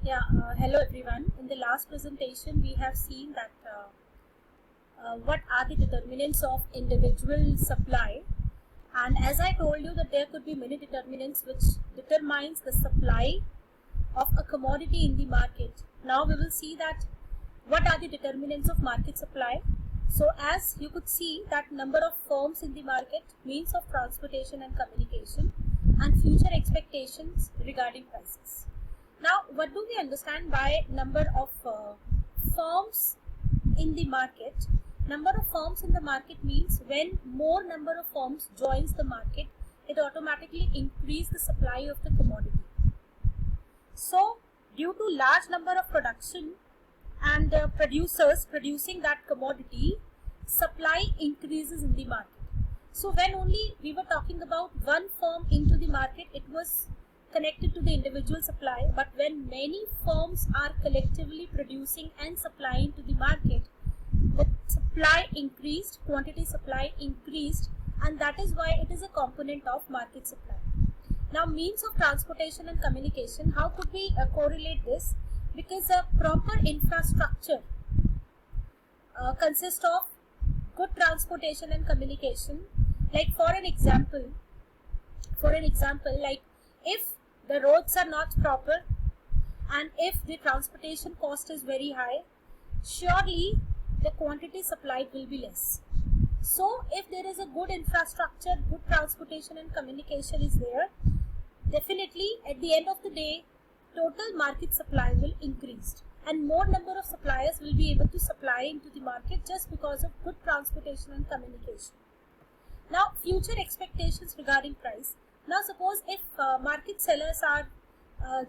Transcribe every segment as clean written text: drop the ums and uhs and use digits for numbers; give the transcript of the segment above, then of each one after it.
Hello everyone. In the last presentation, we have seen that what are the determinants of individual supply, and as I told you that there could be many determinants which determines the supply of a commodity in the market. Now we will see that what are the determinants of market supply. So as you could see that number of firms in the market, means of transportation and communication, and future expectations regarding prices. Now, what do we understand by number of firms in the market? Number of firms in the market means when more number of firms joins the market, it automatically increases the supply of the commodity. So, due to large number of production and producers producing that commodity, supply increases in the market. So, when only we were talking about one firm into the market, it was connected to the individual supply, but when many firms are collectively producing and supplying to the market, the supply increased, quantity supply increased, and that is why it is a component of market supply. Now, means of transportation and communication, how could we correlate this? Because a proper infrastructure consists of good transportation and communication. Like for an example, like if the roads are not proper and if the transportation cost is very high, surely the quantity supplied will be less. So if there is a good infrastructure, good transportation and communication is there, definitely at the end of the day, total market supply will increase and more number of suppliers will be able to supply into the market just because of good transportation and communication. Now, future expectations regarding price. Now, suppose if market sellers are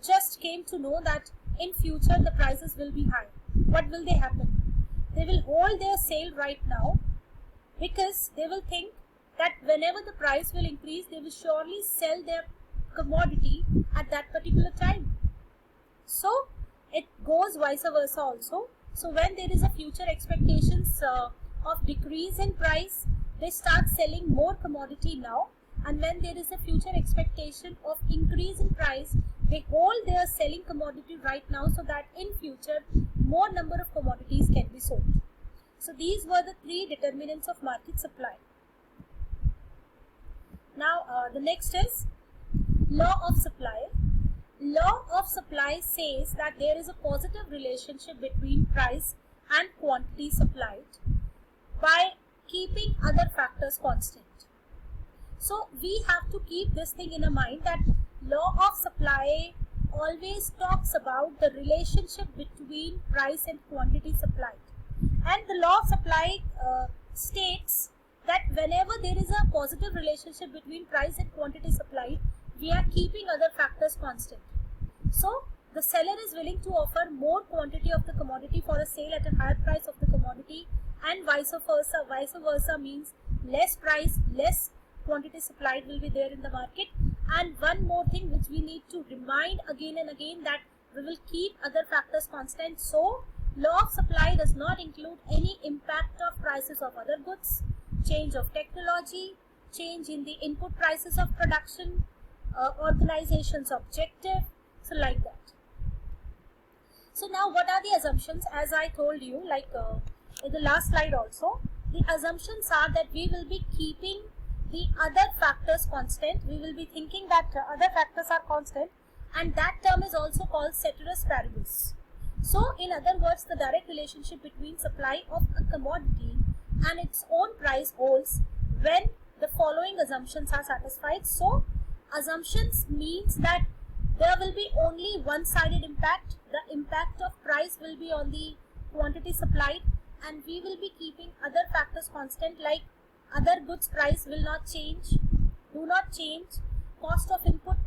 just came to know that in future the prices will be high, what will they happen? They will hold their sale right now because they will think that whenever the price will increase, they will surely sell their commodity at that particular time. So, it goes vice versa also. So, when there is a future expectations of decrease in price, they start selling more commodity now. And when there is a future expectation of increase in price, they hold their selling commodity right now so that in future more number of commodities can be sold. So these were the three determinants of market supply. Now the next is law of supply. Law of supply says that there is a positive relationship between price and quantity supplied by keeping other factors constant. So we have to keep this thing in mind that law of supply always talks about the relationship between price and quantity supplied. And the law of supply states that whenever there is a positive relationship between price and quantity supplied, we are keeping other factors constant. So the seller is willing to offer more quantity of the commodity for a sale at a higher price of the commodity, and vice versa. Vice versa means less price, less quantity supplied will be there in the market. And one more thing which we need to remind again and again, that we will keep other factors constant. So law of supply does not include any impact of prices of other goods, change of technology, change in the input prices of production, organization's objective, so like that. So now what are the assumptions? As I told you, like in the last slide also, the assumptions are that we will be keeping the other factors constant. We will be thinking that other factors are constant, and that term is also called ceteris paribus. So in other words, the direct relationship between supply of a commodity and its own price holds when the following assumptions are satisfied. So assumptions means that there will be only one-sided impact. The impact of price will be on the quantity supplied, and we will be keeping other factors constant, like other goods price will not change, do not change, cost of input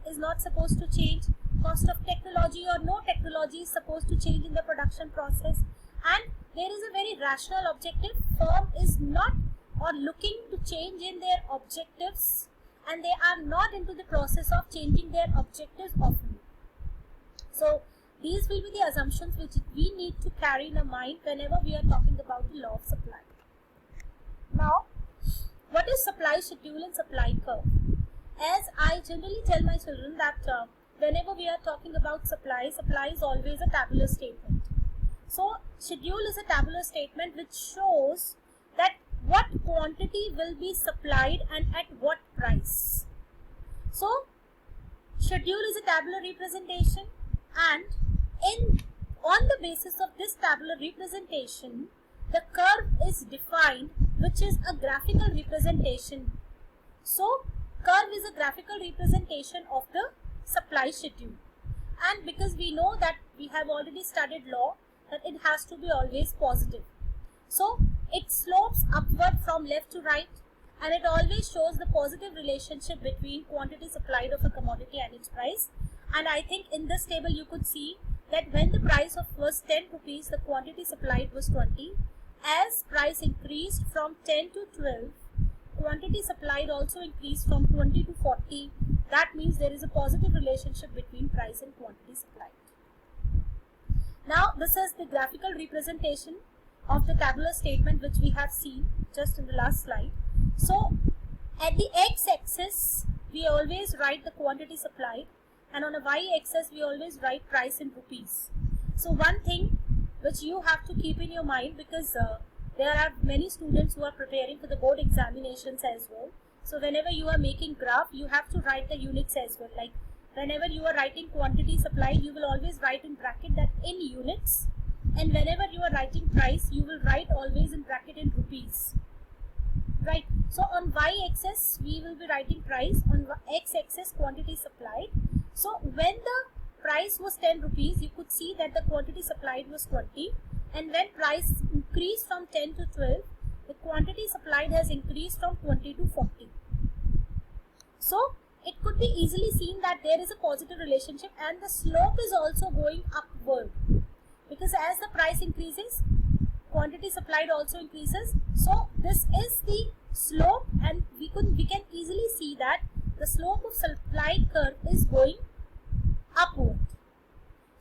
is not supposed to change, cost of technology or no technology is supposed to change in the production process, and there is a very rational objective. Firm is not or looking to change in their objectives, and they are not into the process of changing their objectives often. So these will be the assumptions which we need to carry in our mind whenever we are talking about the law of supply. Now, what is supply schedule and supply curve? As I generally tell my children that whenever we are talking about supply is always a tabular statement. So schedule is a tabular statement which shows that what quantity will be supplied and at what price. So schedule is a tabular representation, and on the basis of this tabular representation, the curve is defined, which is a graphical representation. So curve is a graphical representation of the supply schedule, and because we know that we have already studied law that it has to be always positive, so it slopes upward from left to right, and it always shows the positive relationship between quantity supplied of a commodity and its price. And I think in this table you could see that when the price was 10 rupees, the quantity supplied was 20. As price increased from 10 to 12, quantity supplied also increased from 20 to 40. That means there is a positive relationship between price and quantity supplied. Now this is the graphical representation of the tabular statement which we have seen just in the last slide. So at the x-axis we always write the quantity supplied, and on a y-axis we always write price in rupees. So one thing which you have to keep in your mind, because there are many students who are preparing for the board examinations as well. So whenever you are making graph, you have to write the units as well. Like whenever you are writing quantity supplied, you will always write in bracket that in units, and whenever you are writing price, you will write always in bracket in rupees. Right. So on y-axis we will be writing price, on x-axis quantity supplied. So when the price was 10 rupees, you could see that the quantity supplied was 20, and when price increased from 10 to 12, the quantity supplied has increased from 20 to 40. So it could be easily seen that there is a positive relationship, and the slope is also going upward, because as the price increases, quantity supplied also increases. So this is the slope, and we can easily see that the slope of supply curve is going upward.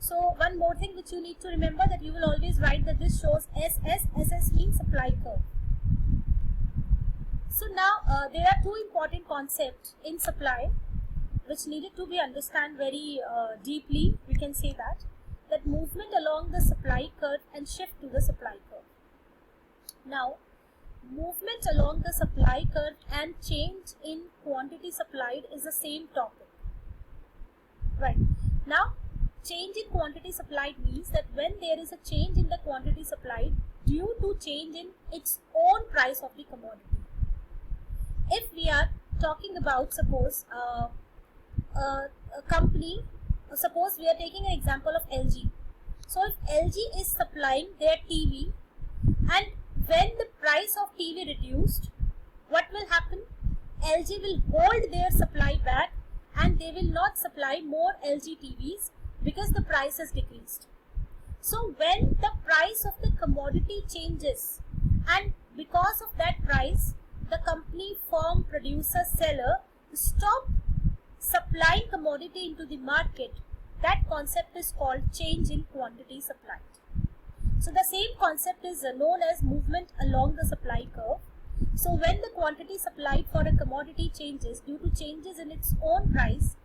So one more thing which you need to remember, that you will always write that this shows SS. SS means supply curve. So now there are two important concepts in supply which needed to be understood very deeply. We can say that movement along the supply curve and shift to the supply curve. Now movement along the supply curve and change in quantity supplied is the same topic. Right. Now change in quantity supplied means that when there is a change in the quantity supplied due to change in its own price of the commodity. If we are talking about, suppose a company, suppose we are taking an example of LG. So if LG is supplying their TV, and when the price of TV reduced, what will happen? LG will hold their supply back, and they will not supply more LG TVs because the price has decreased. So when the price of the commodity changes, and because of that price, the company, firm, producer, seller stop supplying commodity into the market, that concept is called change in quantity supplied. So the same concept is known as movement along the supply curve. So when the quantity supplied for a commodity changes due to changes in its own price,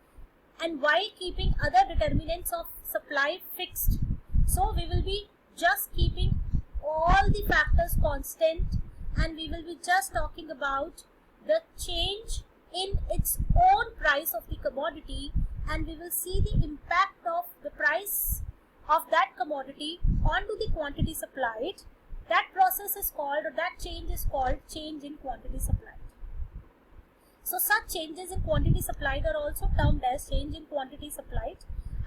and while keeping other determinants of supply fixed, so we will be just keeping all the factors constant, and we will be just talking about the change in its own price of the commodity, and we will see the impact of the price of that commodity onto the quantity supplied. That process is called, or that change is called, change in quantity supplied. So such changes in quantity supplied are also termed as change in quantity supplied,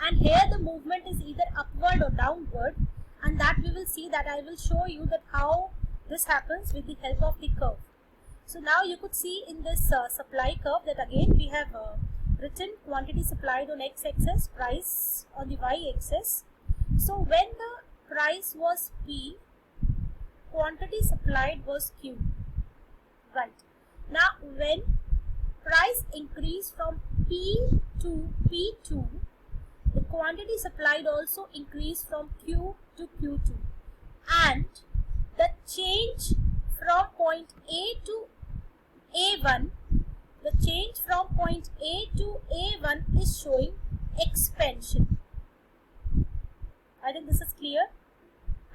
and here the movement is either upward or downward, and that we will see, that I will show you that how this happens with the help of the curve. So now you could see in this supply curve that again we have written quantity supplied on x-axis, price on the y-axis. So when the price was P, quantity supplied was Q. Right. Now when price increased from P to P2, the quantity supplied also increased from Q to Q2, and the change from point A to A1, the change from point A to A1 is showing expansion. I think this is clear.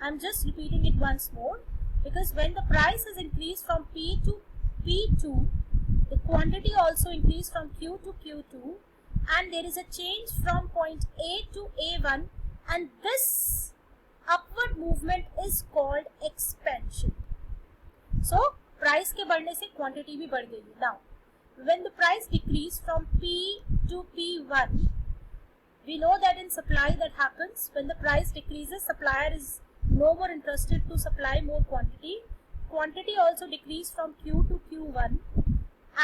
I'm just repeating it once more, because when the price is increased from P to P2, the quantity also increased from Q to Q2, and there is a change from point A to A1, and this upward movement is called expansion. So price के बढ़ने से quantity भी बढ़ गई. Now when the price decreased from P to P1, we know that in supply that happens when the price decreases, supplier is no more interested to supply more quantity. Quantity also decreased from Q to Q1,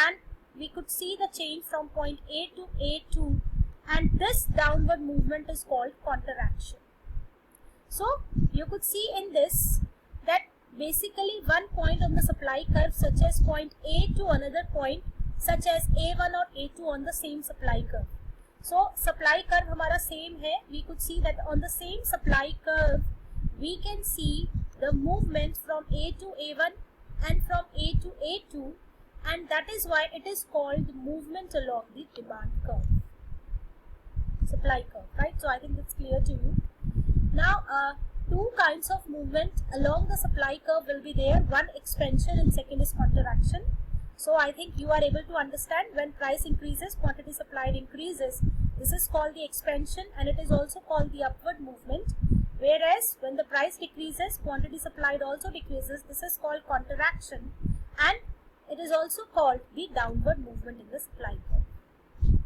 and we could see the change from point A to A2, and this downward movement is called counteraction. So you could see in this that basically one point on the supply curve, such as point A to another point such as A1 or A2 on the same supply curve. So supply curve हमारा same है. We could see that on the same supply curve we can see the movement from A to A1 and from A to A2, and that is why it is called movement along the demand curve, supply curve, right? So I think that's clear to you. Now two kinds of movement along the supply curve will be there. One expansion and second is counteraction. So I think you are able to understand when price increases, quantity supplied increases. This is called the expansion, and it is also called the upward movement. Whereas when the price decreases, quantity supplied also decreases. This is called counteraction, and it is also called the downward movement in the supply curve.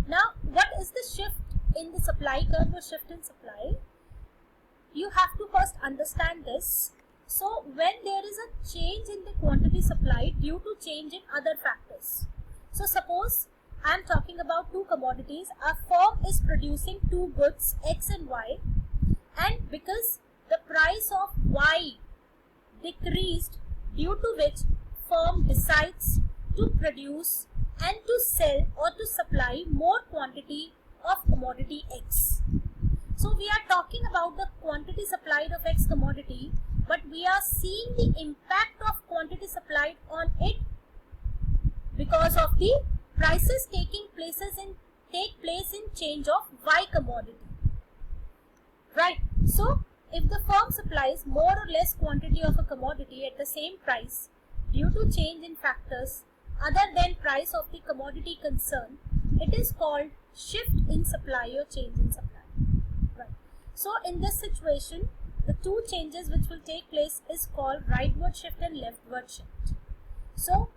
Now, what is the shift in the supply curve or shift in supply? You have to first understand this. So when there is a change in the quantity supplied due to change in other factors. So suppose I am talking about two commodities. A firm is producing two goods, X and Y, and because the price of Y decreased, due to which firm decides to produce and to sell or to supply more quantity of commodity X. So we are talking about the quantity supplied of X commodity, but we are seeing the impact of quantity supplied on it because of the prices take place in change of Y commodity, right? So if the firm supplies more or less quantity of a commodity at the same price due to change in factors other than price of the commodity concerned, it is called shift in supply or change in supply, right? So in this situation, the two changes which will take place is called rightward shift and leftward shift. So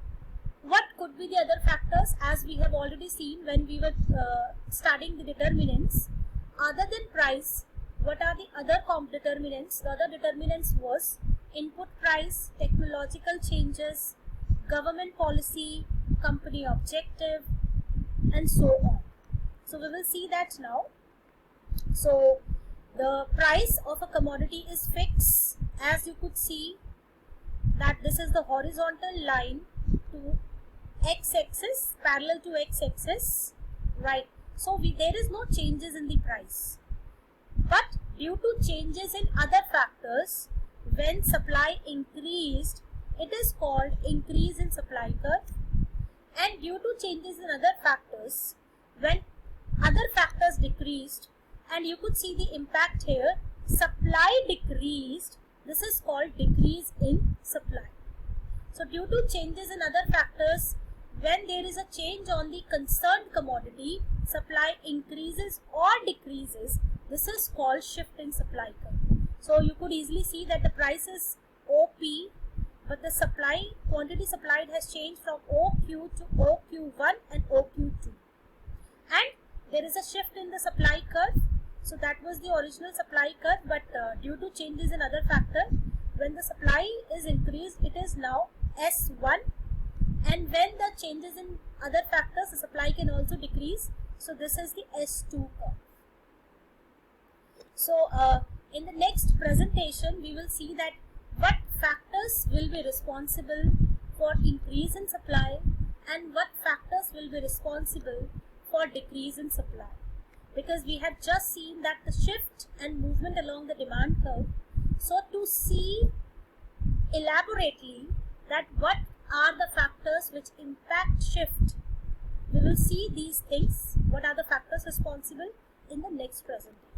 what could be the other factors? As we have already seen when we were studying the determinants, other than price, what are the other determinants? The other determinants was input price, technological changes, government policy, company objective, and so on. So we will see that now. So the price of a commodity is fixed, as you could see that this is the horizontal line to x-axis, parallel to x-axis, right? So there is no changes in the price, but due to changes in other factors, when supply increased, it is called increase in supply curve, and due to changes in other factors, when other factors decreased, and you could see the impact here, supply decreased, this is called decrease in supply. So due to changes in other factors, when there is a change on the concerned commodity, supply increases or decreases, this is called shift in supply curve. So you could easily see that the price is OP, but the supply quantity supplied has changed from OQ to OQ1 and OQ2, and there is a shift in the supply curve. So that was the original supply curve, but due to changes in other factor, when the supply is increased, it is now S1, and when the changes in other factors, the supply can also decrease. So this is the S2 curve. So in the next presentation, we will see that what factors will be responsible for increase in supply and what factors will be responsible for decrease in supply. Because we have just seen that the shift and movement along the demand curve. So to see elaborately that what are the factors which impact shift We will see these things, what are the factors responsible, in the next presentation.